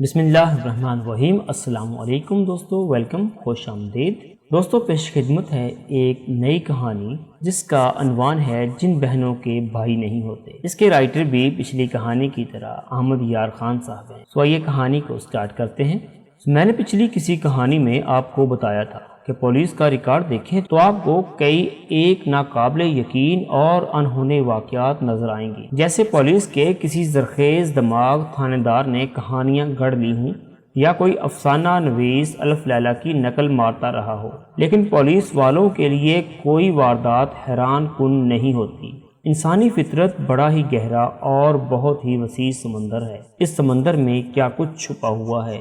بسم اللہ الرحمن الرحیم۔ السلام علیکم دوستو، ویلکم، خوش آمدید دوستو۔ پیش خدمت ہے ایک نئی کہانی جس کا عنوان ہے جن بہنوں کے بھائی نہیں ہوتے۔ اس کے رائٹر بھی پچھلی کہانی کی طرح احمد یار خان صاحب ہیں۔ سو یہ کہانی کو سٹارٹ کرتے ہیں۔ میں نے پچھلی کسی کہانی میں آپ کو بتایا تھا کہ پولیس کا ریکارڈ دیکھیں تو آپ کو کئی ایک ناقابل یقین اور انہونے واقعات نظر آئیں گی، جیسے پولیس کے کسی زرخیز دماغ تھانے دار نے کہانیاں گڑھ لی ہوں یا کوئی افسانہ نویس الف لیلہ کی نقل مارتا رہا ہو، لیکن پولیس والوں کے لیے کوئی واردات حیران کن نہیں ہوتی۔ انسانی فطرت بڑا ہی گہرا اور بہت ہی وسیع سمندر ہے۔ اس سمندر میں کیا کچھ چھپا ہوا ہے،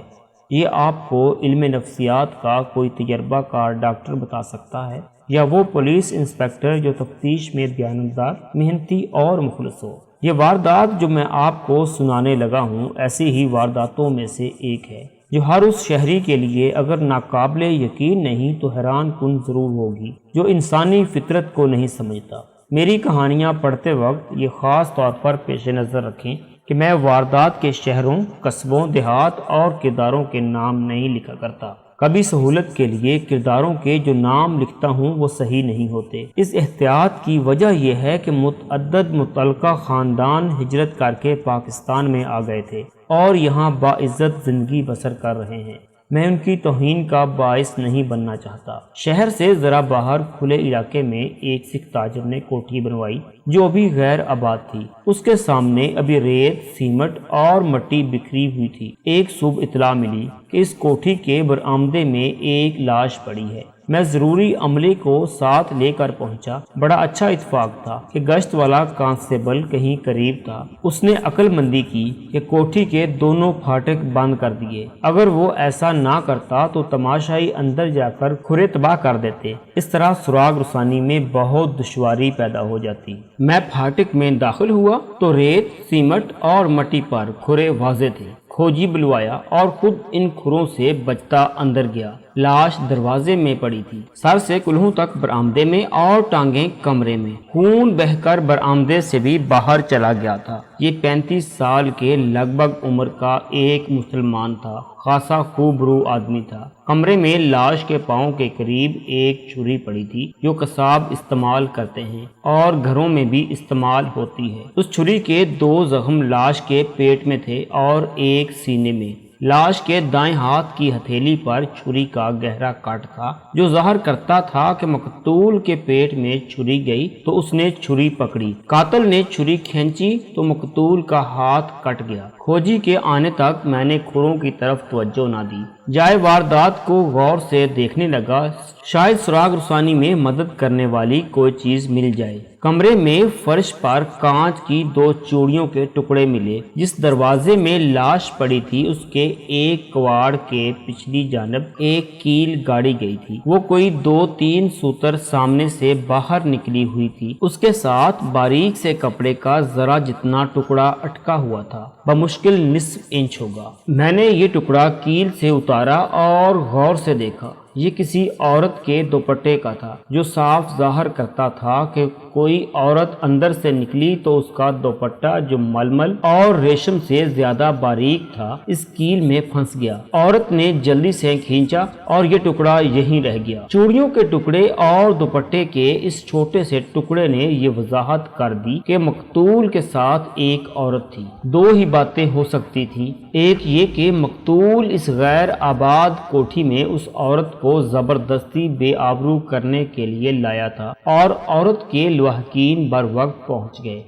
یہ آپ کو علم نفسیات کا کوئی تجربہ کار ڈاکٹر بتا سکتا ہے، یا وہ پولیس انسپکٹر جو تفتیش میں دیانتدار، محنتی اور مخلص ہو۔ یہ واردات جو میں آپ کو سنانے لگا ہوں ایسی ہی وارداتوں میں سے ایک ہے، جو ہر اس شہری کے لیے اگر ناقابل یقین نہیں تو حیران کن ضرور ہوگی جو انسانی فطرت کو نہیں سمجھتا۔ میری کہانیاں پڑھتے وقت یہ خاص طور پر پیش نظر رکھیں کہ میں واردات کے شہروں، قصبوں، دیہات اور کرداروں کے نام نہیں لکھا کرتا۔ کبھی سہولت کے لیے کرداروں کے جو نام لکھتا ہوں وہ صحیح نہیں ہوتے۔ اس احتیاط کی وجہ یہ ہے کہ متعدد متعلقہ خاندان ہجرت کر کے پاکستان میں آ گئے تھے اور یہاں باعزت زندگی بسر کر رہے ہیں۔ میں ان کی توہین کا باعث نہیں بننا چاہتا۔ شہر سے ذرا باہر کھلے علاقے میں ایک سکھ تاجر نے کوٹھی بنوائی جو ابھی غیر آباد تھی۔ اس کے سامنے ابھی ریت، سیمٹ اور مٹی بکھری ہوئی تھی۔ ایک صبح اطلاع ملی کہ اس کوٹھی کے برآمدے میں ایک لاش پڑی ہے۔ میں ضروری عملے کو ساتھ لے کر پہنچا۔ بڑا اچھا اتفاق تھا کہ گشت والا کانسٹیبل کہیں قریب تھا۔ اس نے عقل مندی کی کہ کوٹھی کے دونوں پھاٹک بند کر دیے۔ اگر وہ ایسا نہ کرتا تو تماشائی اندر جا کر کھرے تباہ کر دیتے۔ اس طرح سراغ رسانی میں بہت دشواری پیدا ہو جاتی۔ میں پھاٹک میں داخل ہوا تو ریت، سیمٹ اور مٹی پر کھرے واضح تھے۔ کھوجی بلوایا اور خود ان کھروں سے بچتا اندر گیا۔ لاش دروازے میں پڑی تھی، سر سے کلہوں تک برآمدے میں اور ٹانگیں کمرے میں۔ خون بہہ کر برآمدے سے بھی باہر چلا گیا تھا۔ یہ 35 سال کے لگ بھگ عمر کا ایک مسلمان تھا، خاصا خوبرو آدمی تھا۔ کمرے میں لاش کے پاؤں کے قریب ایک چھری پڑی تھی جو قصاب استعمال کرتے ہیں اور گھروں میں بھی استعمال ہوتی ہے۔ اس چھری کے 2 زخم لاش کے پیٹ میں تھے اور ایک سینے میں۔ لاش کے دائیں ہاتھ کی ہتھیلی پر چھری کا گہرا کٹ تھا جو ظاہر کرتا تھا کہ مقتول کے پیٹ میں چھری گئی تو اس نے چھری پکڑی۔ قاتل نے چھری کھینچی تو مقتول کا ہاتھ کٹ گیا۔ کھوجی کے آنے تک میں نے کھروں کی طرف توجہ نہ دی، جائے واردات کو غور سے دیکھنے لگا، شاید سراغ رسانی میں مدد کرنے والی کوئی چیز مل جائے۔ کمرے میں فرش پر کانچ کی 2 چوڑیوں کے ٹکڑے ملے۔ جس دروازے میں لاش پڑی تھی اس کے ایک کواڑ کے پچھلی جانب ایک کیل گاڑی گئی تھی۔ وہ کوئی 2-3 سوتر سامنے سے باہر نکلی ہوئی تھی۔ اس کے ساتھ باریک سے کپڑے کا ذرا جتنا ٹکڑا اٹکا ہوا تھا، بمشکل نصف انچ ہوگا۔ میں نے یہ ٹکڑا کیل سے اتارا اور غور سے دیکھا۔ یہ کسی عورت کے دوپٹے کا تھا جو صاف ظاہر کرتا تھا کہ کوئی عورت اندر سے نکلی تو اس کا دوپٹہ جو ململ اور ریشم سے زیادہ باریک تھا اس کیل میں پھنس گیا۔ عورت نے جلدی سے کھینچا اور یہ ٹکڑا یہیں رہ گیا۔ چوڑیوں کے ٹکڑے اور دوپٹے کے اس چھوٹے سے ٹکڑے نے یہ وضاحت کر دی کہ مقتول کے ساتھ ایک عورت تھی۔ 2 ہی باتیں ہو سکتی تھیں، ایک یہ کہ مقتول اس غیر آباد کوٹھی میں اس عورت کو زبردستی بے آبرو کرنے کے لیے لایا تھا اور عورت کے لواحقین بر وقت پہنچ گئے،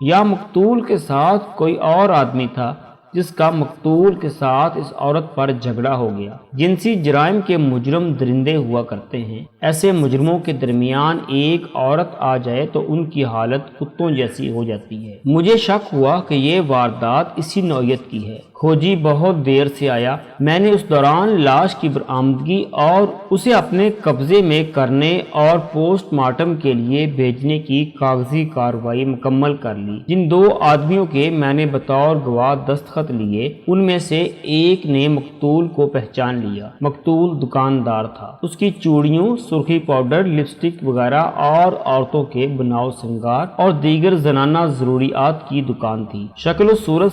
یا مقتول کے ساتھ کوئی اور آدمی تھا جس کا مقتول کے ساتھ اس عورت پر جھگڑا ہو گیا۔ جنسی جرائم کے مجرم درندے ہوا کرتے ہیں۔ ایسے مجرموں کے درمیان ایک عورت آ جائے تو ان کی حالت کتوں جیسی ہو جاتی ہے۔ مجھے شک ہوا کہ یہ واردات اسی نوعیت کی ہے۔ کھوجی بہت دیر سے آیا۔ میں نے اس دوران لاش کی برآمدگی اور اسے اپنے قبضے میں کرنے اور پوسٹ مارٹم کے لیے بھیجنے کی کاغذی کارروائی مکمل کر لی۔ جن 2 آدمیوں کے میں نے بطور گواہ دستخط لیے ان میں سے ایک نے مقتول کو پہچان لیا۔ مقتول دکاندار تھا۔ اس کی چوڑیوں، سرخی پاؤڈر، لپسٹک وغیرہ اور عورتوں کے بناؤ سنگار اور دیگر زنانہ ضروریات کی دکان تھی۔ شکل و صورت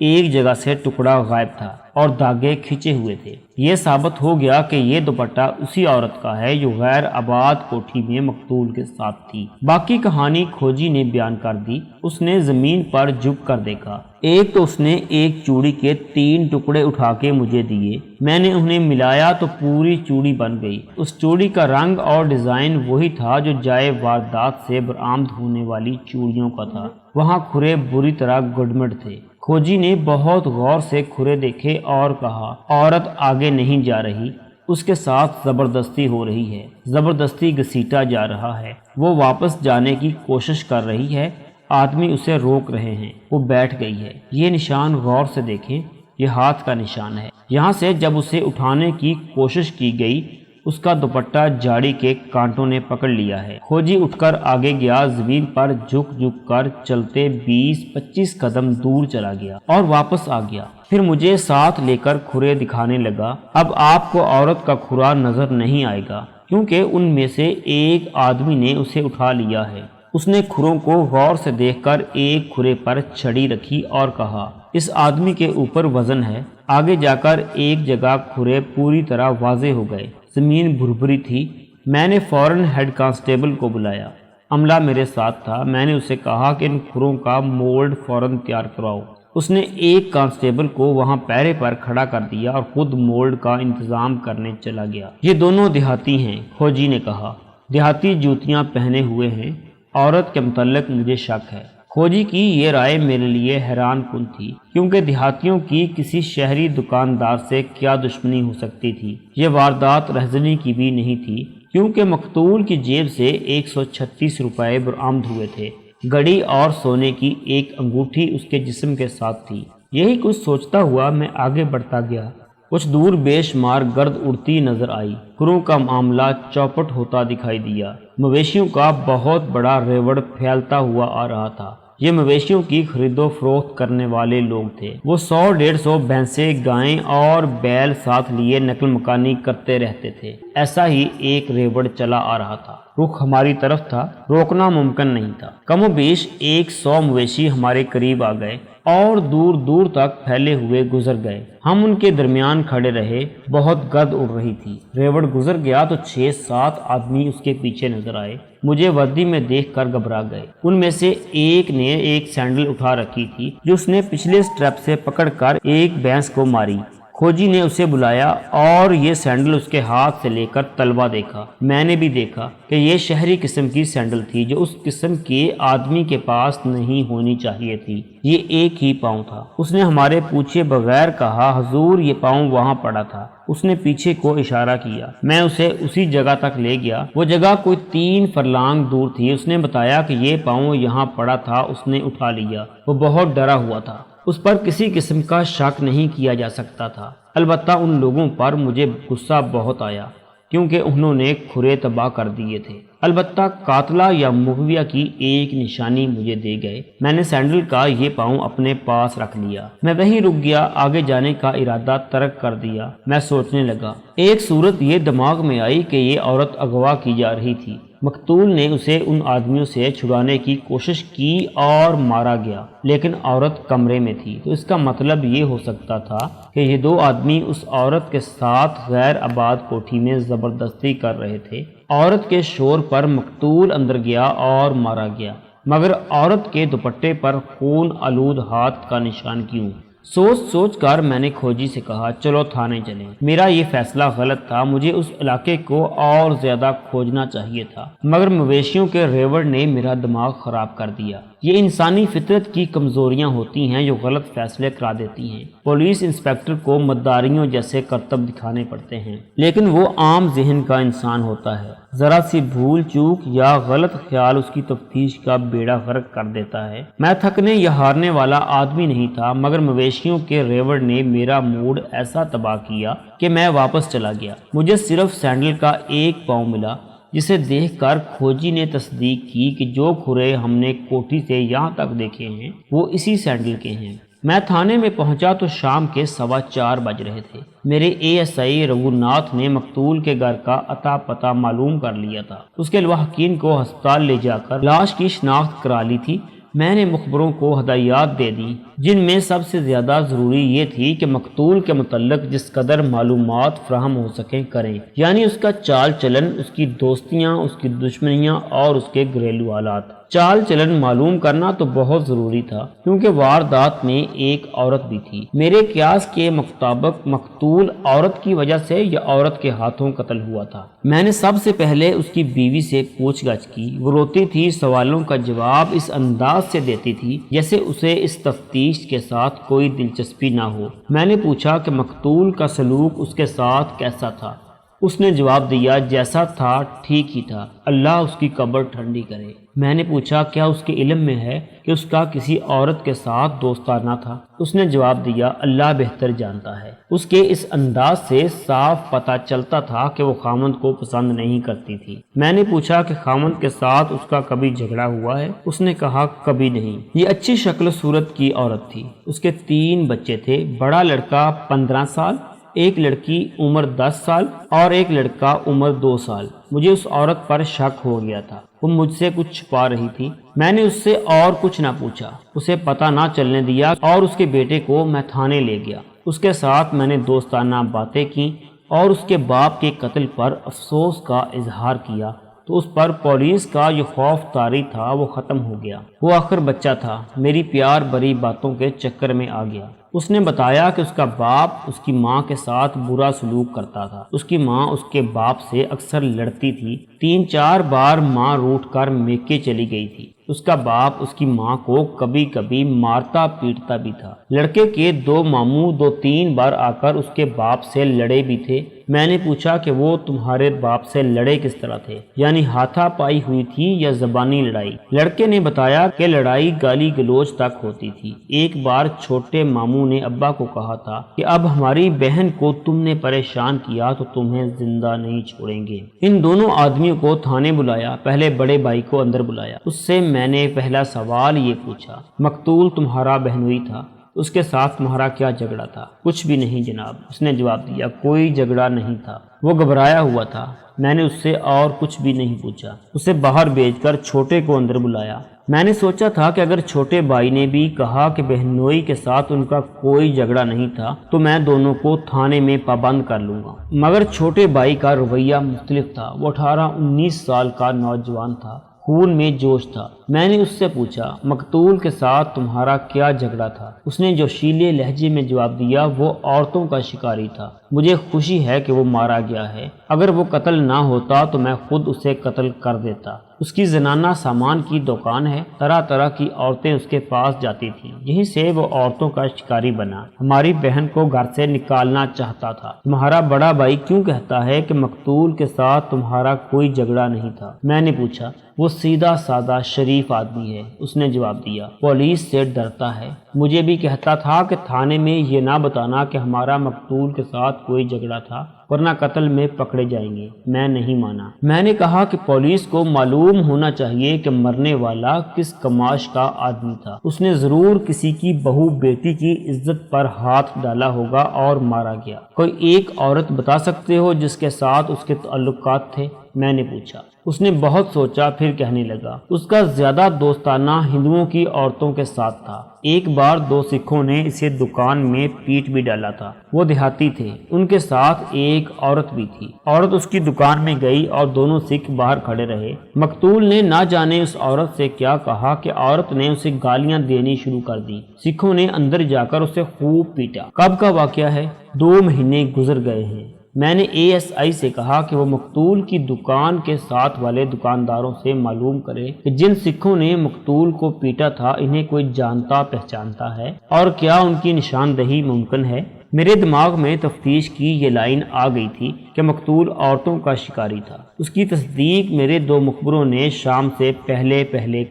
ایک جگہ سے ٹکڑا غائب تھا اور داغے کھینچے ہوئے تھے۔ یہ ثابت ہو گیا کہ یہ دوپٹہ اسی عورت کا ہے جو غیر آباد کوٹھی میں مقتول کے ساتھ تھی۔ باقی کہانی کھوجی نے بیان کر دی۔ اس نے زمین پر جھک کر دیکھا۔ ایک تو اس نے ایک چوڑی کے 3 ٹکڑے اٹھا کے مجھے دیے، میں نے انہیں ملایا تو پوری چوڑی بن گئی۔ اس چوڑی کا رنگ اور ڈیزائن وہی تھا جو جائے واردات سے برآمد ہونے والی چوڑیوں کا تھا۔ وہاں کھرے بری طرح گڈمڈ تھے۔ کھوجی نے بہت غور سے کھرے دیکھے اور کہا، عورت آگے نہیں جا رہی، اس کے ساتھ زبردستی ہو رہی ہے، زبردستی گھسیٹا جا رہا ہے، وہ واپس جانے کی کوشش کر رہی ہے، آدمی اسے روک رہے ہیں، وہ بیٹھ گئی ہے۔ یہ نشان غور سے دیکھیں، یہ ہاتھ کا نشان ہے۔ یہاں سے جب اسے اٹھانے کی کوشش کی گئی، اس کا دوپٹہ جھاڑی کے کانٹوں نے پکڑ لیا ہے۔ کھوجی اٹھ کر آگے گیا، زمین پر جھک جھک کر چلتے 20-25 قدم دور چلا گیا اور واپس آ گیا۔ پھر مجھے ساتھ لے کر کھرے دکھانے لگا۔ اب آپ کو عورت کا کھرا نظر نہیں آئے گا کیونکہ ان میں سے ایک آدمی نے اسے اٹھا لیا ہے۔ اس نے کھروں کو غور سے دیکھ کر ایک کھرے پر چھڑی رکھی اور کہا، اس آدمی کے اوپر وزن ہے۔ آگے جا کر ایک جگہ کھرے پوری طرح واضح ہو گئے، زمین بھربھری تھی۔ میں نے فوراً ہیڈ کانسٹیبل کو بلایا، عملہ میرے ساتھ تھا۔ میں نے اسے کہا کہ ان کھروں کا مولڈ فوراً تیار کرواؤ۔ اس نے ایک کانسٹیبل کو وہاں پہرے پر کھڑا کر دیا اور خود مولڈ کا انتظام کرنے چلا گیا۔ یہ دونوں دیہاتی ہیں، کھوجی نے کہا، دیہاتی جوتیاں پہنے ہوئے ہیں۔ عورت کے متعلق مجھے شک ہے۔ کھوجی کی یہ رائے میرے لیے حیران کن تھی کیونکہ دیہاتیوں کی کسی شہری دکاندار سے کیا دشمنی ہو سکتی تھی۔ یہ واردات رہزنی کی بھی نہیں تھی کیونکہ مقتول کی جیب سے 136 روپے برآمد ہوئے تھے۔ گھڑی اور سونے کی ایک انگوٹھی اس کے جسم کے ساتھ تھی۔ یہی کچھ سوچتا ہوا میں آگے بڑھتا گیا۔ کچھ دور بے شمار گرد اڑتی نظر آئی۔ کھروں کا معاملہ چوپٹ ہوتا دکھائی دیا۔ مویشیوں کا بہت بڑا ریوڑ پھیلتا ہوا آ رہا تھا۔ یہ مویشیوں کی خرید و فروخت کرنے والے لوگ تھے۔ وہ 100-150 بھینسیں، گائیں اور بیل ساتھ لیے نقل مکانی کرتے رہتے تھے۔ ایسا ہی ایک ریوڑ چلا آ رہا تھا۔ رخ ہماری طرف تھا، روکنا ممکن نہیں تھا۔ کم و بیش 100 مویشی ہمارے قریب آ گئے اور دور دور تک پھیلے ہوئے گزر گئے۔ ہم ان کے درمیان کھڑے رہے۔ بہت گرد اڑ رہی تھی۔ ریوڑ گزر گیا تو 6-7 آدمی اس کے پیچھے نظر آئے۔ مجھے وردی میں دیکھ کر گھبرا گئے۔ ان میں سے ایک نے ایک سینڈل اٹھا رکھی تھی جو اس نے پچھلے سٹریپ سے پکڑ کر ایک بھینس کو ماری۔ کھوجی نے اسے بلایا اور یہ سینڈل اس کے ہاتھ سے لے کر تلوا دیکھا۔ میں نے بھی دیکھا کہ یہ شہری قسم کی سینڈل تھی جو اس قسم کے آدمی کے پاس نہیں ہونی چاہیے تھی۔ یہ ایک ہی پاؤں تھا۔ اس نے ہمارے پوچھے بغیر کہا، حضور یہ پاؤں وہاں پڑا تھا۔ اس نے پیچھے کو اشارہ کیا۔ میں اسے اسی جگہ تک لے گیا۔ وہ جگہ کوئی 3 فرلانگ دور تھی۔ اس نے بتایا کہ یہ پاؤں یہاں پڑا تھا، اس نے اٹھا لیا۔ وہ بہت ڈرا ہوا تھا۔ اس پر کسی قسم کا شک نہیں کیا جا سکتا تھا۔ البتہ ان لوگوں پر مجھے غصہ بہت آیا کیونکہ انہوں نے کھرے تباہ کر دیے تھے۔ البتہ قاتلہ یا مغویہ کی ایک نشانی مجھے دے گئے۔ میں نے سینڈل کا یہ پاؤں اپنے پاس رکھ لیا۔ میں وہیں رک گیا، آگے جانے کا ارادہ ترک کر دیا۔ میں سوچنے لگا۔ ایک صورت یہ دماغ میں آئی کہ یہ عورت اغوا کی جا رہی تھی۔ مقتول نے اسے ان آدمیوں سے چھڑانے کی کوشش کی اور مارا گیا، لیکن عورت کمرے میں تھی، تو اس کا مطلب یہ ہو سکتا تھا کہ یہ 2 آدمی اس عورت کے ساتھ غیر آباد کوٹھی میں زبردستی کر رہے تھے۔ عورت کے شور پر مقتول اندر گیا اور مارا گیا، مگر عورت کے دوپٹے پر خون آلود ہاتھ کا نشان کیوں؟ سوچ کر میں نے کھوجی سے کہا، چلو تھانے چلیں۔ میرا یہ فیصلہ غلط تھا، مجھے اس علاقے کو اور زیادہ کھوجنا چاہیے تھا، مگر مویشیوں کے ریوڑ نے میرا دماغ خراب کر دیا۔ یہ انسانی فطرت کی کمزوریاں ہوتی ہیں جو غلط فیصلے کرا دیتی ہیں۔ پولیس انسپکٹر کو مداریوں جیسے کرتب دکھانے پڑتے ہیں، لیکن وہ عام ذہن کا انسان ہوتا ہے۔ ذرا سی بھول چوک یا غلط خیال اس کی تفتیش کا بیڑا غرق کر دیتا ہے۔ میں تھکنے یا ہارنے والا آدمی نہیں تھا، مگر مویشیوں کے ریوڑ نے میرا موڈ ایسا تباہ کیا کہ میں واپس چلا گیا۔ مجھے صرف سینڈل کا ایک پاؤں ملا، جسے دیکھ کر کھوجی نے تصدیق کی کہ جو کھرے ہم نے کوٹھی سے یہاں تک دیکھے ہیں وہ اسی سینڈل کے ہیں۔ میں تھانے میں پہنچا تو شام کے 4:15 بج رہے تھے۔ میرے ASI رگھوناتھ نے مقتول کے گھر کا اتا پتہ معلوم کر لیا تھا۔ اس کے لواحقین کو ہسپتال لے جا کر لاش کی شناخت کرا لی تھی۔ میں نے مخبروں کو ہدایات دے دی، جن میں سب سے زیادہ ضروری یہ تھی کہ مقتول کے متعلق جس قدر معلومات فراہم ہو سکیں کریں، یعنی اس کا چال چلن، اس کی دوستیاں، اس کی دشمنیاں اور اس کے گھریلو حالات۔ چال چلن معلوم کرنا تو بہت ضروری تھا، کیونکہ واردات میں ایک عورت بھی تھی۔ میرے قیاس کے مطابق مقتول عورت کی وجہ سے یا عورت کے ہاتھوں قتل ہوا تھا۔ میں نے سب سے پہلے اس کی بیوی سے پوچھ گچھ کی۔ وہ روتی تھی، سوالوں کا جواب اس انداز سے دیتی تھی جیسے اسے اس تفتیش کے ساتھ کوئی دلچسپی نہ ہو۔ میں نے پوچھا کہ مقتول کا سلوک اس کے ساتھ کیسا تھا۔ اس نے جواب دیا، جیسا تھا ٹھیک ہی تھا، اللہ اس کی قبر ٹھنڈی کرے۔ میں نے پوچھا، کیا اس کے علم میں ہے کہ اس کا کسی عورت کے ساتھ دوستانہ تھا؟ اس نے جواب دیا، اللہ بہتر جانتا ہے۔ اس کے اس انداز سے صاف پتہ چلتا تھا کہ وہ خامند کو پسند نہیں کرتی تھی۔ میں نے پوچھا کہ خامند کے ساتھ اس کا کبھی جھگڑا ہوا ہے؟ اس نے کہا، کبھی نہیں۔ یہ اچھی شکل صورت کی عورت تھی۔ اس کے 3 بچے تھے، بڑا لڑکا 15 سال، ایک لڑکی عمر 10 سال اور ایک لڑکا عمر 2 سال۔ مجھے اس عورت پر شک ہو گیا تھا، وہ مجھ سے کچھ چھپا رہی تھی۔ میں نے اس سے اور کچھ نہ پوچھا، اسے پتہ نہ چلنے دیا اور اس کے بیٹے کو میں تھانے لے گیا۔ اس کے ساتھ میں نے دوستانہ باتیں کی اور اس کے باپ کے قتل پر افسوس کا اظہار کیا، تو اس پر پولیس کا جو خوف طاری تھا وہ ختم ہو گیا۔ وہ آخر بچہ تھا، میری پیار بری باتوں کے چکر میں آ گیا۔ اس نے بتایا کہ اس کا باپ اس کی ماں کے ساتھ برا سلوک کرتا تھا۔ اس کی ماں اس کے باپ سے اکثر لڑتی تھی، 3-4 بار ماں روٹھ کر میکے چلی گئی تھی۔ اس کا باپ اس کی ماں کو کبھی کبھی مارتا پیٹتا بھی تھا۔ لڑکے کے 2 ماموں 2-3 بار آ کر اس کے باپ سے لڑے بھی تھے۔ میں نے پوچھا کہ وہ تمہارے باپ سے لڑے کس طرح تھے، یعنی ہاتھا پائی ہوئی تھی یا زبانی لڑائی؟ لڑکے نے بتایا کہ لڑائی گالی گلوچ تک ہوتی تھی۔ ایک بار چھوٹے ماموں نے ابا کو کہا تھا کہ اب ہماری بہن کو تم نے پریشان کیا تو تمہیں زندہ نہیں چھوڑیں گے۔ ان دونوں آدمیوں کو تھانے بلایا، پہلے بڑے بھائی کو اندر بلایا۔ اس سے میں نے پہلا سوال یہ پوچھا، مقتول تمہارا بہنوئی تھا، اس کے ساتھ تمہارا کیا جھگڑا تھا؟ کچھ بھی نہیں جناب، اس نے جواب دیا، کوئی جھگڑا نہیں تھا، وہ گھبرایا ہوا تھا۔ میں نے اس سے اور کچھ بھی نہیں پوچھا، اسے باہر بھیج کر چھوٹے کو اندر بلایا۔ میں نے سوچا تھا کہ اگر چھوٹے بھائی نے بھی کہا کہ بہنوئی کے ساتھ ان کا کوئی جھگڑا نہیں تھا تو میں دونوں کو تھانے میں پابند کر لوں گا، مگر چھوٹے بھائی کا رویہ مختلف تھا۔ وہ 18-19 سال کا نوجوان تھا، خون میں جوش تھا۔ میں نے اس سے پوچھا، مقتول کے ساتھ تمہارا کیا جھگڑا تھا؟ اس نے جوشیلے لہجے میں جواب دیا، وہ عورتوں کا شکاری تھا، مجھے خوشی ہے کہ وہ مارا گیا ہے، اگر وہ قتل نہ ہوتا تو میں خود اسے قتل کر دیتا۔ اس کی زنانہ سامان کی دکان ہے، طرح طرح کی عورتیں اس کے پاس جاتی تھیں، یہیں سے وہ عورتوں کا شکاری بنا، ہماری بہن کو گھر سے نکالنا چاہتا تھا۔ تمہارا بڑا بھائی کیوں کہتا ہے کہ مقتول کے ساتھ تمہارا کوئی جھگڑا نہیں تھا؟ میں نے پوچھا۔ وہ سیدھا سادہ شریف آدمی ہے، اس نے جواب دیا، پولیس سے ڈرتا ہے۔ مجھے بھی کہتا تھا کہ تھانے میں یہ نہ بتانا کہ ہمارا مقتول کے ساتھ کوئی جھگڑا تھا، ورنہ قتل میں پکڑے جائیں گے۔ میں نہیں مانا۔ میں نے کہا کہ پولیس کو معلوم ہونا چاہیے کہ مرنے والا کس کماش کا آدمی تھا، اس نے ضرور کسی کی بہو بیٹی کی عزت پر ہاتھ ڈالا ہوگا اور مارا گیا۔ کوئی ایک عورت بتا سکتے ہو جس کے ساتھ اس کے تعلقات تھے؟ میں نے پوچھا۔ اس نے بہت سوچا، پھر کہنے لگا، اس کا زیادہ دوستانہ ہندوؤں کی عورتوں کے ساتھ تھا۔ ایک بار 2 سکھوں نے اسے دکان میں پیٹ بھی ڈالا تھا، وہ دیہاتی تھے، ان کے ساتھ ایک عورت بھی تھی۔ عورت اس کی دکان میں گئی اور دونوں سکھ باہر کھڑے رہے۔ مقتول نے نہ جانے اس عورت سے کیا کہا کہ عورت نے اسے گالیاں دینی شروع کر دی۔ سکھوں نے اندر جا کر اسے خوب پیٹا۔ کب کا واقعہ ہے؟ 2 مہینے گزر گئے ہیں۔ میں نے ASI سے کہا کہ وہ مقتول کی دکان کے ساتھ والے دکانداروں سے معلوم کرے کہ جن سکھوں نے مقتول کو پیٹا تھا انہیں کوئی جانتا پہچانتا ہے اور کیا ان کی نشاندہی ممکن ہے۔ میرے دماغ میں تفتیش کی یہ لائن آ گئی تھی کہ مقتول عورتوں کا شکاری تھا۔ اس کی تصدیق میرے 2 مخبروں نے شام سے پہلے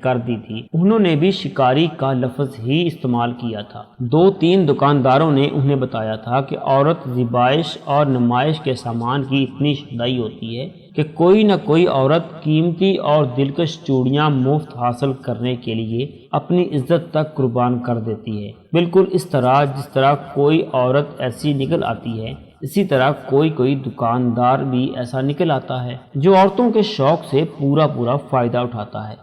کر دی تھی، انہوں نے بھی شکاری کا لفظ ہی استعمال کیا تھا۔ 2-3 دکانداروں نے انہیں بتایا تھا کہ عورت ذبائش اور نمائش کے سامان کی اتنی شدائی ہوتی ہے کہ کوئی نہ کوئی عورت قیمتی اور دلکش چوڑیاں مفت حاصل کرنے کے لیے اپنی عزت تک قربان کر دیتی ہے۔ بالکل اس طرح جس طرح کوئی عورت ایسی نکل آتی ہے، اسی طرح کوئی دکاندار بھی ایسا نکل آتا ہے جو عورتوں کے شوق سے پورا فائدہ اٹھاتا ہے۔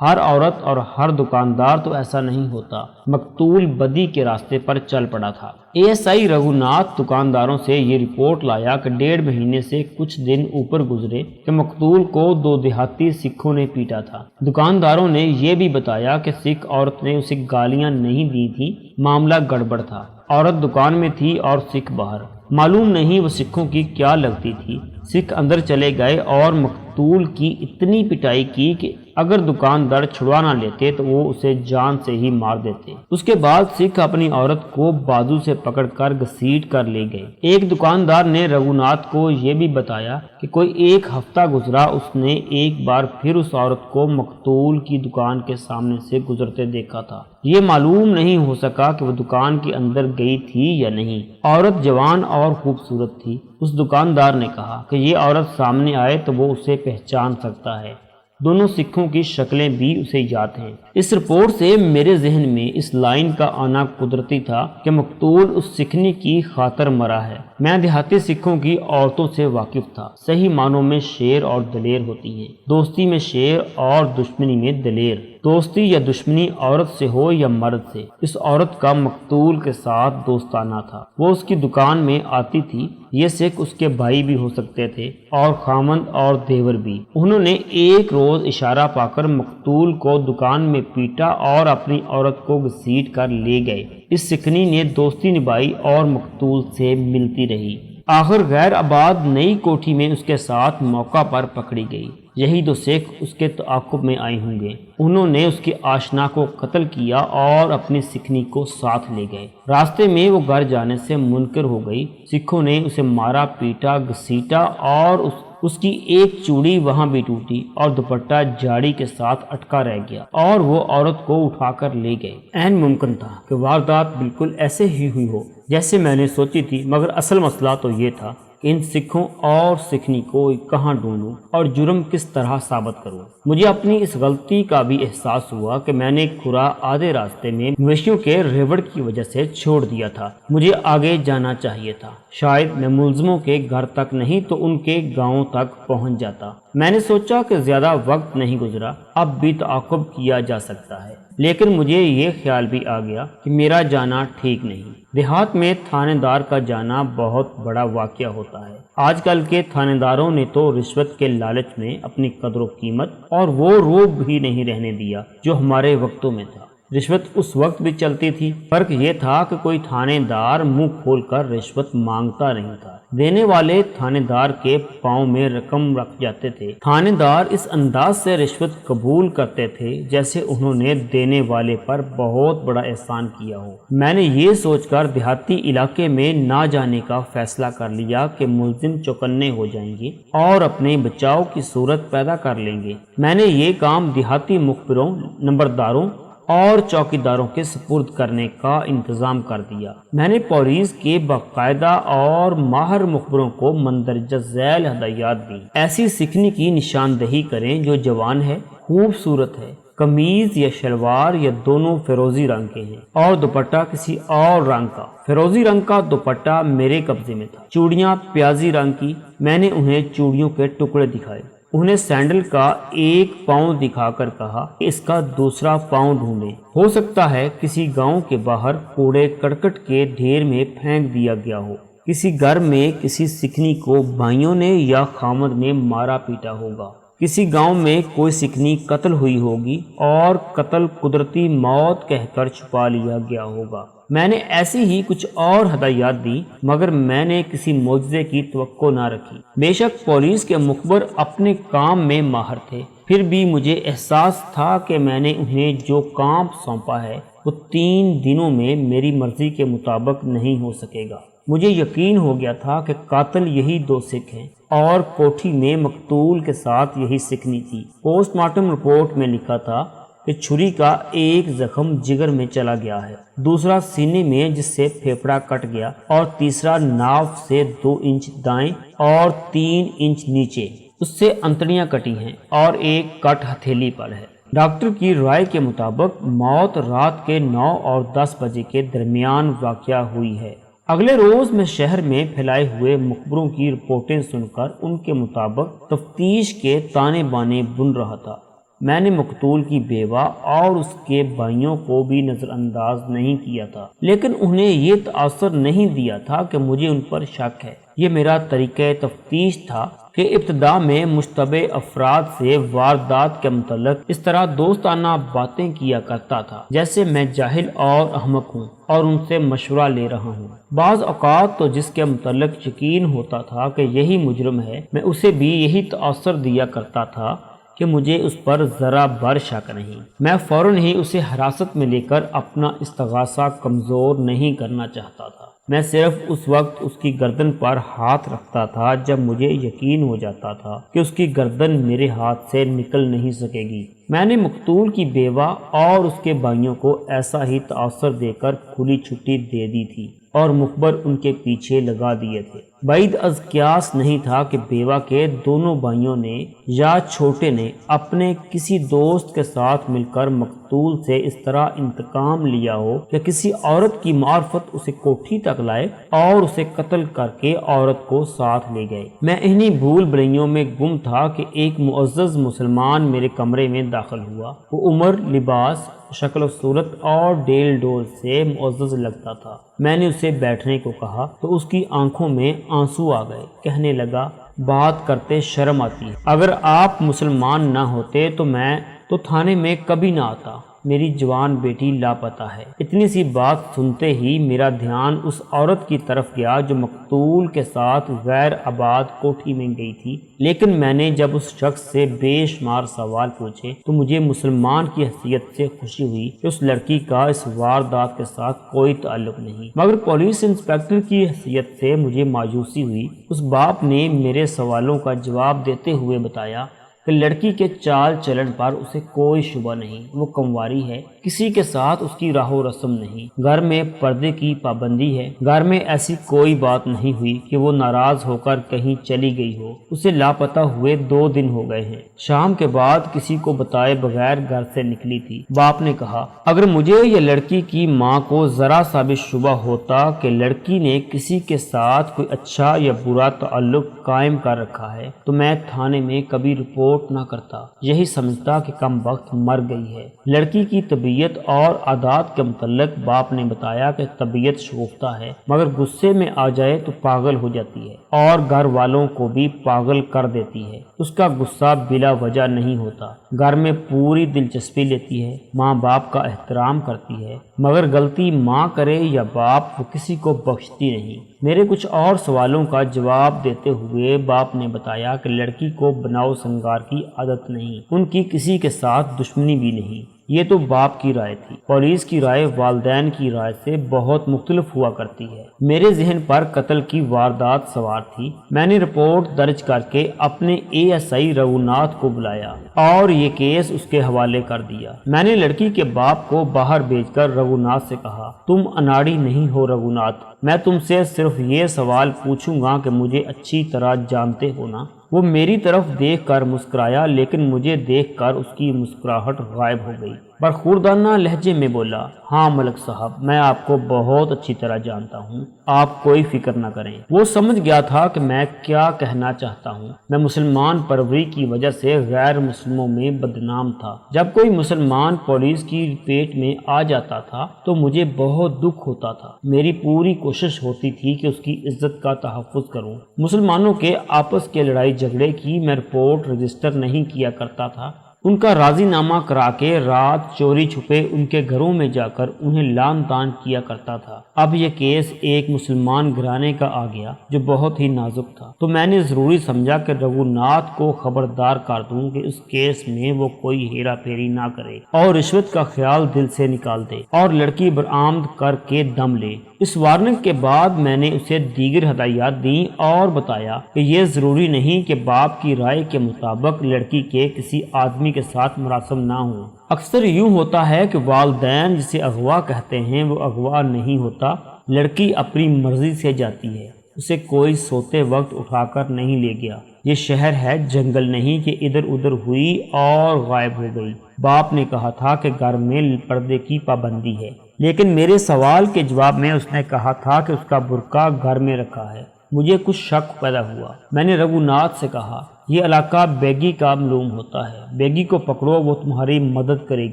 ہر عورت اور ہر دکاندار تو ایسا نہیں ہوتا۔ مقتول بدی کے راستے پر چل پڑا تھا۔ ASI رگھوناتھ دکانداروں سے یہ رپورٹ لایا کہ 1.5 مہینے سے کچھ دن اوپر گزرے کہ مقتول کو 2 دیہاتی سکھوں نے پیٹا تھا۔ دکانداروں نے یہ بھی بتایا کہ سکھ عورت نے اسے گالیاں نہیں دی تھی، معاملہ گڑبڑ تھا۔ عورت دکان میں تھی اور سکھ باہر۔ معلوم نہیں وہ سکھوں کی کیا لگتی تھی۔ سکھ اندر چلے گئے اور مقتول کی اتنی پٹائی کی کہ اگر دکاندار چھڑوا نہ لیتے تو وہ اسے جان سے ہی مار دیتے۔ اس کے بعد سکھ اپنی عورت کو بازو سے پکڑ کر گھسیٹ کر لے گئے۔ ایک دکاندار نے رگھوناتھ کو یہ بھی بتایا کہ کوئی 1 ہفتہ گزرا، اس نے ایک بار پھر اس عورت کو مقتول کی دکان کے سامنے سے گزرتے دیکھا تھا۔ یہ معلوم نہیں ہو سکا کہ وہ دکان کے اندر گئی تھی یا نہیں۔ عورت جوان اور خوبصورت تھی۔ اس دکاندار نے کہا کہ یہ عورت سامنے آئے تو وہ اسے پہچان سکتا ہے۔ دونوں سکھوں کی شکلیں بھی اسے یاد ہیں۔ اس رپورٹ سے میرے ذہن میں اس لائن کا آنا قدرتی تھا کہ مقتول اس سکھنی کی خاطر مرا ہے۔ میں دیہاتی سکھوں کی عورتوں سے واقف تھا۔ صحیح معنوں میں شیر اور دلیر ہوتی ہیں۔ دوستی میں شیر اور دشمنی میں دلیر۔ دوستی یا دشمنی عورت سے ہو یا مرد سے، اس عورت کا مقتول کے ساتھ دوستانہ تھا۔ وہ اس کی دکان میں آتی تھی۔ یہ سکھ اس کے بھائی بھی ہو سکتے تھے اور خامند اور دیور بھی۔ انہوں نے ایک روز اشارہ پا کر مقتول کو دکان میں پیٹا اور اپنی عورت کو گھسیٹ کر لے گئے۔ اس سکھنی نے دوستی نبھائی اور مقتول سے ملتی رہی۔ آخر غیر آباد نئی کوٹھی میں اس کے ساتھ موقع پر پکڑی گئی۔ یہی دو سکھ اس کے تعاقب میں آئے ہوں گے۔ انہوں نے اس کی آشنا کو قتل کیا اور اپنی سکھنی کو ساتھ لے گئے۔ راستے میں وہ گھر جانے سے منکر ہو گئی۔ سکھوں نے اسے مارا، پیٹا، گھسیٹا اور اس کی ایک چوڑی وہاں بھی ٹوٹی اور دوپٹہ جاڑی کے ساتھ اٹکا رہ گیا اور وہ عورت کو اٹھا کر لے گئے۔ عین ممکن تھا کہ واردات بالکل ایسے ہی ہوئی ہو جیسے میں نے سوچی تھی، مگر اصل مسئلہ تو یہ تھا کہ ان سکھوں اور سکھنی کو کہاں ڈھونڈوں اور جرم کس طرح ثابت کروں۔ مجھے اپنی اس غلطی کا بھی احساس ہوا کہ میں نے کھرا آدھے راستے میں مویشیوں کے ریوڑ کی وجہ سے چھوڑ دیا تھا۔ مجھے آگے جانا چاہیے تھا۔ شاید میں ملزموں کے گھر تک نہیں تو ان کے گاؤں تک پہنچ جاتا۔ میں نے سوچا کہ زیادہ وقت نہیں گزرا، اب بھی تعاقب کیا جا سکتا ہے، لیکن مجھے یہ خیال بھی آ گیا کہ میرا جانا ٹھیک نہیں۔ دیہات میں تھانے دار کا جانا بہت بڑا واقعہ ہوتا ہے۔ آج کل کے تھانے داروں نے تو رشوت کے لالچ میں اپنی قدر و قیمت اور وہ روب بھی نہیں رہنے دیا جو ہمارے وقتوں میں تھا۔ رشوت اس وقت بھی چلتی تھی، فرق یہ تھا کہ کوئی تھانے دار منہ کھول کر رشوت مانگتا نہیں تھا۔ دینے والے تھانے دار کے پاؤں میں رقم رکھ جاتے تھے۔ تھانے دار اس انداز سے رشوت قبول کرتے تھے جیسے انہوں نے دینے والے پر بہت بڑا احسان کیا ہو۔ میں نے یہ سوچ کر دیہاتی علاقے میں نہ جانے کا فیصلہ کر لیا کہ ملزم چوکنے ہو جائیں گے اور اپنے بچاؤ کی صورت پیدا کر لیں گے۔ میں نے یہ کام دیہاتی مخبروں، نمبرداروں اور چوکیداروں کے سپرد کرنے کا انتظام کر دیا۔ میں نے پولیس کے باقاعدہ اور ماہر مخبروں کو مندرجہ ذیل ہدایات دی۔ ایسی سکھنی کی نشاندہی کریں جو جوان ہے، خوبصورت ہے، قمیض یا شلوار یا دونوں فیروزی رنگ کے ہیں اور دوپٹہ کسی اور رنگ کا۔ فیروزی رنگ کا دوپٹہ میرے قبضے میں تھا۔ چوڑیاں پیازی رنگ کی۔ میں نے انہیں چوڑیوں کے ٹکڑے دکھائے۔ انہیں سینڈل کا ایک پاؤں دکھا کر کہا کہ اس کا دوسرا پاؤں ڈھونڈیں۔ ہو سکتا ہے کسی گاؤں کے باہر کوڑے کرکٹ کے ڈھیر میں پھینک دیا گیا ہو۔ کسی گھر میں کسی سکھنی کو بھائیوں نے یا خامد نے مارا پیٹا ہوگا۔ کسی گاؤں میں کوئی سکھنی قتل ہوئی ہوگی اور قتل قدرتی موت کہہ کر چھپا لیا گیا ہوگا۔ میں نے ایسی ہی کچھ اور ہدایات دی، مگر میں نے کسی معجزے کی توقع نہ رکھی۔ بے شک پولیس کے مخبر اپنے کام میں ماہر تھے، پھر بھی مجھے احساس تھا کہ میں نے انہیں جو کام سونپا ہے وہ 3 دنوں میں میری مرضی کے مطابق نہیں ہو سکے گا۔ مجھے یقین ہو گیا تھا کہ قاتل یہی 2 سکھ ہیں اور کوٹھی میں مقتول کے ساتھ یہی سکھنی تھی۔ پوسٹ مارٹم رپورٹ میں لکھا تھا کہ چھری کا ایک زخم جگر میں چلا گیا ہے، دوسرا سینے میں جس سے پھیپھڑا کٹ گیا، اور تیسرا ناف سے 2 انچ دائیں اور 3 انچ نیچے اس سے انتڑیاں کٹی ہیں اور ایک کٹ ہتھیلی پر ہے۔ ڈاکٹر کی رائے کے مطابق موت رات کے 9 اور 10 بجے کے درمیان واقع ہوئی ہے۔ اگلے روز میں شہر میں پھیلائے ہوئے مخبروں کی رپورٹیں سن کر ان کے مطابق تفتیش کے تانے بانے بن رہا تھا۔ میں نے مقتول کی بیوہ اور اس کے بھائیوں کو بھی نظر انداز نہیں کیا تھا، لیکن انہیں یہ تاثر نہیں دیا تھا کہ مجھے ان پر شک ہے۔ یہ میرا طریقہ تفتیش تھا کہ ابتدا میں مشتبہ افراد سے واردات کے متعلق اس طرح دوستانہ باتیں کیا کرتا تھا جیسے میں جاہل اور احمق ہوں اور ان سے مشورہ لے رہا ہوں۔ بعض اوقات تو جس کے متعلق یقین ہوتا تھا کہ یہی مجرم ہے، میں اسے بھی یہی تاثر دیا کرتا تھا کہ مجھے اس پر ذرا بر شک نہیں۔ میں فوراً ہی اسے حراست میں لے کر اپنا استغاثہ کمزور نہیں کرنا چاہتا تھا۔ میں صرف اس وقت اس کی گردن پر ہاتھ رکھتا تھا جب مجھے یقین ہو جاتا تھا کہ اس کی گردن میرے ہاتھ سے نکل نہیں سکے گی۔ میں نے مقتول کی بیوہ اور اس کے بھائیوں کو ایسا ہی تاثر دے کر کھلی چھٹی دے دی تھی اور مخبر ان کے پیچھے لگا دیے تھے۔ بعید از قیاس نہیں تھا کہ بیوہ کے دونوں بھائیوں نے یا چھوٹے نے اپنے کسی دوست کے ساتھ مل کر مقتول سے اس طرح انتقام لیا ہو کہ کسی عورت کی معرفت اسے کوٹھی تک لائے اور اسے قتل کر کے عورت کو ساتھ لے گئے۔ میں انہی بھول بھلیوں میں گم تھا کہ ایک معزز مسلمان میرے کمرے میں داخل ہوا۔ وہ عمر، لباس، شکل و صورت اور ڈیل ڈول سے معزز لگتا تھا۔ میں نے اسے بیٹھنے کو کہا تو اس کی آنکھوں میں آنسو آ گئے۔ کہنے لگا، بات کرتے شرم آتی ہے، اگر آپ مسلمان نہ ہوتے تو میں تو تھانے میں کبھی نہ آتا۔ میری جوان بیٹی لاپتہ ہے۔ اتنی سی بات سنتے ہی میرا دھیان اس عورت کی طرف گیا جو مقتول کے ساتھ غیر آباد کوٹھی میں گئی تھی، لیکن میں نے جب اس شخص سے بے شمار سوال پوچھے تو مجھے مسلمان کی حیثیت سے خوشی ہوئی کہ اس لڑکی کا اس واردات کے ساتھ کوئی تعلق نہیں، مگر پولیس انسپکٹر کی حیثیت سے مجھے مایوسی ہوئی۔ اس باپ نے میرے سوالوں کا جواب دیتے ہوئے بتایا کہ لڑکی کے چال چلن پر اسے کوئی شبہ نہیں، وہ کنواری ہے، کسی کے ساتھ اس کی راہ و رسم نہیں، گھر میں پردے کی پابندی ہے، گھر میں ایسی کوئی بات نہیں ہوئی کہ وہ ناراض ہو کر کہیں چلی گئی ہو۔ اسے لاپتہ ہوئے 2 دن ہو گئے ہیں، شام کے بعد کسی کو بتائے بغیر گھر سے نکلی تھی۔ باپ نے کہا، اگر مجھے یا لڑکی کی ماں کو ذرا سا بھی شبہ ہوتا کہ لڑکی نے کسی کے ساتھ کوئی اچھا یا برا تعلق قائم کر رکھا ہے تو میں تھانے میں کبھی رپورٹ نہ کرتا، یہی سمجھتا کہ کم وقت مر گئی ہے۔ لڑکی کی طبیعت اور عادات کے متعلق باپ نے بتایا کہ طبیعت شگفتہ ہے، مگر غصے میں آ جائے تو پاگل ہو جاتی ہے اور گھر والوں کو بھی پاگل کر دیتی ہے۔ اس کا غصہ بلا وجہ نہیں ہوتا، گھر میں پوری دلچسپی لیتی ہے، ماں باپ کا احترام کرتی ہے، مگر غلطی ماں کرے یا باپ وہ کسی کو بخشتی نہیں۔ میرے کچھ اور سوالوں کا جواب دیتے ہوئے باپ نے بتایا کہ لڑکی کو بناؤ سنگار کی عادت نہیں، ان کی کسی کے ساتھ دشمنی بھی نہیں۔ یہ تو باپ کی رائے تھی، پولیس کی رائے والدین کی رائے سے بہت مختلف ہوا کرتی ہے۔ میرے ذہن پر قتل کی واردات سوار تھی۔ میں نے رپورٹ درج کر کے اپنے ASI رگھوناتھ کو بلایا اور یہ کیس اس کے حوالے کر دیا۔ میں نے لڑکی کے باپ کو باہر بھیج کر رگھوناتھ سے کہا، تم اناڑی نہیں ہو رگھوناتھ، میں تم سے صرف یہ سوال پوچھوں گا کہ مجھے اچھی طرح جانتے ہو نا؟ وہ میری طرف دیکھ کر مسکرایا، لیکن مجھے دیکھ کر اس کی مسکراہٹ غائب ہو گئی۔ برخوردانہ لہجے میں بولا، ہاں ملک صاحب، میں آپ کو بہت اچھی طرح جانتا ہوں، آپ کوئی فکر نہ کریں۔ وہ سمجھ گیا تھا کہ میں کیا کہنا چاہتا ہوں۔ میں مسلمان پروری کی وجہ سے غیر مسلموں میں بدنام تھا۔ جب کوئی مسلمان پولیس کی پیٹ میں آ جاتا تھا تو مجھے بہت دکھ ہوتا تھا۔ میری پوری کوشش ہوتی تھی کہ اس کی عزت کا تحفظ کروں۔ مسلمانوں کے آپس کے لڑائی جھگڑے کی میں رپورٹ رجسٹر نہیں کیا کرتا تھا، ان کا راضی نامہ کرا کے رات چوری چھپے ان کے گھروں میں جا کر انہیں لعن طعن کیا کرتا تھا۔ اب یہ کیس ایک مسلمان گھرانے کا آ گیا جو بہت ہی نازک تھا، تو میں نے ضروری سمجھا کہ رگھوناتھ کو خبردار کر دوں کہ اس کیس میں وہ کوئی ہیرا پھیری نہ کرے اور رشوت کا خیال دل سے نکال دے اور لڑکی برآمد کر کے دم لے۔ اس وارننگ کے بعد میں نے اسے دیگر ہدایات دیں اور بتایا کہ یہ ضروری نہیں کہ باپ کی رائے کے مطابق لڑکی کے کسی آدمی کے ساتھ مراسم نہ ہوں۔ اکثر یوں ہوتا ہے کہ والدین جسے اغوا کہتے ہیں وہ اغوا نہیں ہوتا، لڑکی اپنی مرضی سے جاتی ہے، اسے کوئی سوتے وقت اٹھا کر نہیں لے گیا۔ یہ شہر ہے، جنگل نہیں کہ ادھر ادھر ہوئی اور غائب ہو گئی۔ باپ نے کہا تھا کہ گھر میں پردے کی پابندی ہے، لیکن میرے سوال کے جواب میں اس نے کہا تھا کہ اس کا برقع گھر میں رکھا ہے۔ مجھے کچھ شک پیدا ہوا۔ میں نے رگھوناتھ سے کہا، یہ علاقہ بیگی کا معلوم ہوتا ہے، بیگی کو پکڑو، وہ تمہاری مدد کرے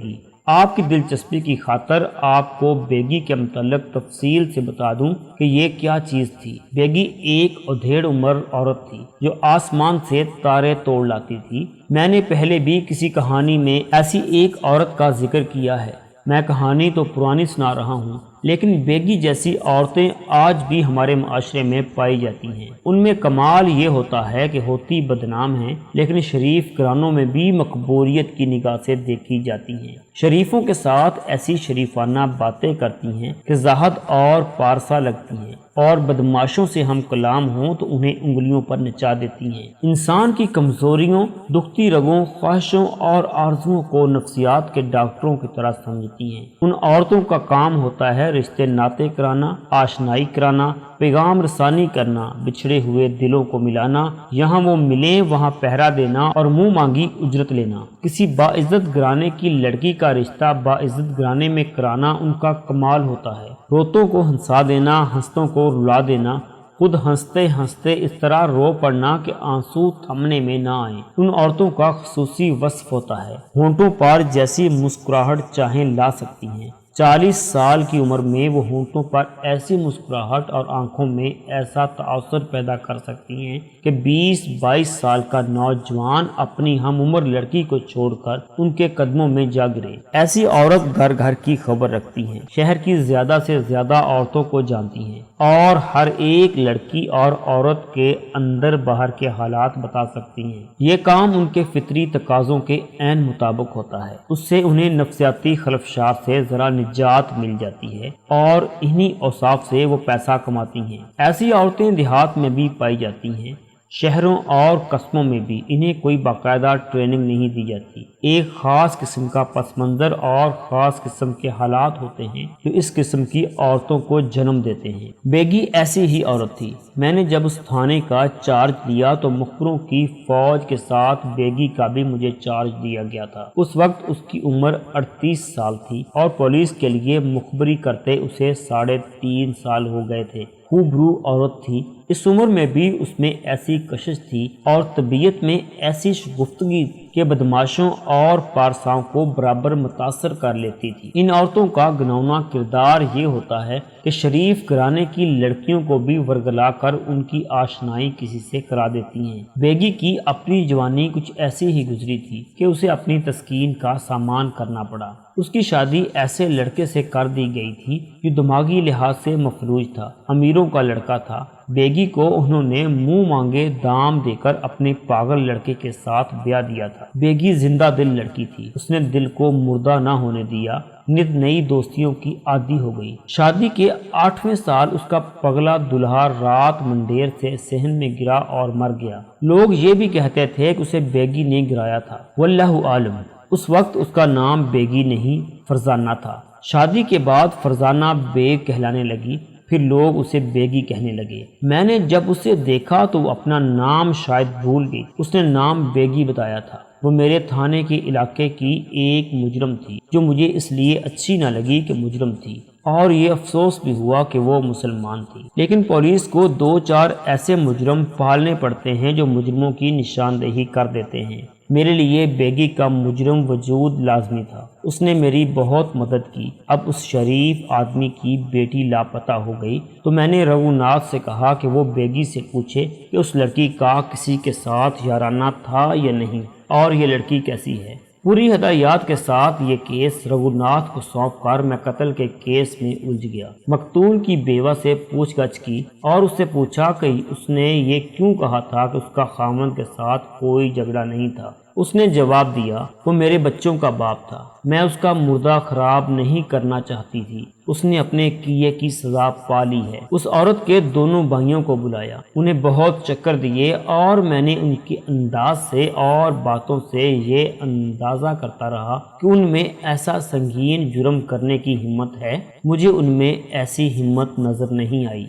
گی۔ آپ کی دلچسپی کی خاطر آپ کو بیگی کے متعلق تفصیل سے بتا دوں کہ یہ کیا چیز تھی۔ بیگی ایک ادھیڑ عمر عورت تھی جو آسمان سے تارے توڑ لاتی تھی۔ میں نے پہلے بھی کسی کہانی میں ایسی ایک عورت کا ذکر کیا ہے۔ میں کہانی تو پرانی سنا رہا ہوں، لیکن بیگی جیسی عورتیں آج بھی ہمارے معاشرے میں پائی جاتی ہیں۔ ان میں کمال یہ ہوتا ہے کہ ہوتی بدنام ہیں، لیکن شریف گھرانوں میں بھی مقبولیت کی نگاہ سے دیکھی جاتی ہیں۔ شریفوں کے ساتھ ایسی شریفانہ باتیں کرتی ہیں کہ زاہد اور پارسا لگتی ہیں، اور بدماشوں سے ہم کلام ہوں تو انہیں انگلیوں پر نچا دیتی ہیں۔ انسان کی کمزوریوں، دکھتی رگوں، خواہشوں اور آرزوؤں کو نفسیات کے ڈاکٹروں کی طرح سمجھتی ہیں۔ ان عورتوں کا کام ہوتا ہے رشتے ناطے کرانا، آشنائی کرانا، پیغام رسانی کرنا، بچھڑے ہوئے دلوں کو ملانا، یہاں وہ ملیں وہاں پہرا دینا اور منہ مانگی اجرت لینا۔ کسی باعزت گھرانے کی لڑکی کا رشتہ باعزت گھرانے میں کرانا ان کا کمال ہوتا ہے۔ روتوں کو ہنسا دینا، ہنستوں کو رلا دینا، خود ہنستے ہنستے اس طرح رو پڑنا کہ آنسو تھمنے میں نہ آئیں، ان عورتوں کا خصوصی وصف ہوتا ہے۔ ہونٹوں پر جیسی مسکراہٹ چاہیں لا سکتی ہیں۔ 40 سال کی عمر میں وہ ہونٹوں پر ایسی مسکراہٹ اور آنکھوں میں ایسا تاثر پیدا کر سکتی ہیں کہ 20-22 سال کا نوجوان اپنی ہم عمر لڑکی کو چھوڑ کر ان کے قدموں میں جا گرے۔ ایسی عورت گھر گھر کی خبر رکھتی ہیں، شہر کی زیادہ سے زیادہ عورتوں کو جانتی ہیں، اور ہر ایک لڑکی اور عورت کے اندر باہر کے حالات بتا سکتی ہیں۔ یہ کام ان کے فطری تقاضوں کے عین مطابق ہوتا ہے۔ اس سے انہیں نفسیاتی خلفشات سے ذرا نجات مل جاتی ہے، اور انہی اوصاف سے وہ پیسہ کماتی ہیں۔ ایسی عورتیں دیہات میں بھی پائی جاتی ہیں، شہروں اور قصبوں میں بھی۔ انہیں کوئی باقاعدہ ٹریننگ نہیں دی جاتی۔ ایک خاص قسم کا پس منظر اور خاص قسم کے حالات ہوتے ہیں جو اس قسم کی عورتوں کو جنم دیتے ہیں۔ بیگی ایسی ہی عورت تھی۔ میں نے جب اس تھانے کا چارج لیا تو مخبروں کی فوج کے ساتھ بیگی کا بھی مجھے چارج دیا گیا تھا۔ اس وقت اس کی عمر 38 سال تھی، اور پولیس کے لیے مخبری کرتے اسے 3.5 سال ہو گئے تھے۔ خوب روح عورت تھی۔ اس عمر میں بھی اس میں ایسی کشش تھی اور طبیعت میں ایسی شگفتگی کہ بدماشوں اور پارساؤں کو برابر متاثر کر لیتی تھی۔ ان عورتوں کا گھناؤنا کردار یہ ہوتا ہے کہ شریف گھرانے کی لڑکیوں کو بھی ورگلا کر ان کی آشنائی کسی سے کرا دیتی ہیں۔ بیگی کی اپنی جوانی کچھ ایسی ہی گزری تھی کہ اسے اپنی تسکین کا سامان کرنا پڑا۔ اس کی شادی ایسے لڑکے سے کر دی گئی تھی جو دماغی لحاظ سے مفلوج تھا، امیروں کا لڑکا تھا۔ بیگی کو انہوں نے منہ مانگے دام دے کر اپنے پاگل لڑکے کے ساتھ بیاہ دیا تھا۔ بیگی زندہ دل لڑکی تھی، اس نے دل کو مردہ نہ ہونے دیا، نت نئی دوستیوں کی عادی ہو گئی۔ شادی کے 8ویں سال اس کا پگلا دلہا رات منڈیر سے صحن میں گرا اور مر گیا۔ لوگ یہ بھی کہتے تھے کہ اسے بیگی نے گرایا تھا، واللہ عالم۔ اس وقت اس کا نام بیگی نہیں فرزانہ تھا۔ شادی کے بعد فرزانہ بیگ کہلانے لگی، پھر لوگ اسے بیگی کہنے لگے۔ میں نے جب اسے دیکھا تو وہ اپنا نام شاید بھول گئی۔ اس نے نام بیگی بتایا تھا۔ وہ میرے تھانے کے علاقے کی ایک مجرم تھی، جو مجھے اس لیے اچھی نہ لگی کہ مجرم تھی، اور یہ افسوس بھی ہوا کہ وہ مسلمان تھی۔ لیکن پولیس کو 2-4 ایسے مجرم پالنے پڑتے ہیں جو مجرموں کی نشاندہی کر دیتے ہیں۔ میرے لیے بیگی کا مجرم وجود لازمی تھا۔ اس نے میری بہت مدد کی۔ اب اس شریف آدمی کی بیٹی لاپتہ ہو گئی تو میں نے رگھوناتھ سے کہا کہ وہ بیگی سے پوچھے کہ اس لڑکی کا کسی کے ساتھ یارانہ تھا یا نہیں، اور یہ لڑکی کیسی ہے۔ پوری ہدایات کے ساتھ یہ کیس رگھوناتھ کو سونپ کر میں قتل کے کیس میں الجھ گیا۔ مقتول کی بیوہ سے پوچھ گچھ کی اور اس سے پوچھا کہ اس نے یہ کیوں کہا تھا کہ اس کا خاوند کے ساتھ کوئی جھگڑا نہیں تھا۔ اس نے جواب دیا، وہ میرے بچوں کا باپ تھا، میں اس کا مردہ خراب نہیں کرنا چاہتی تھی، اس نے اپنے کیے کی سزا پا لی ہے۔ اس عورت کے دونوں بھائیوں کو بلایا، انہیں بہت چکر دیے، اور میں نے ان کے انداز سے اور باتوں سے یہ اندازہ کرتا رہا کہ ان میں ایسا سنگین جرم کرنے کی ہمت ہے۔ مجھے ان میں ایسی ہمت نظر نہیں آئی۔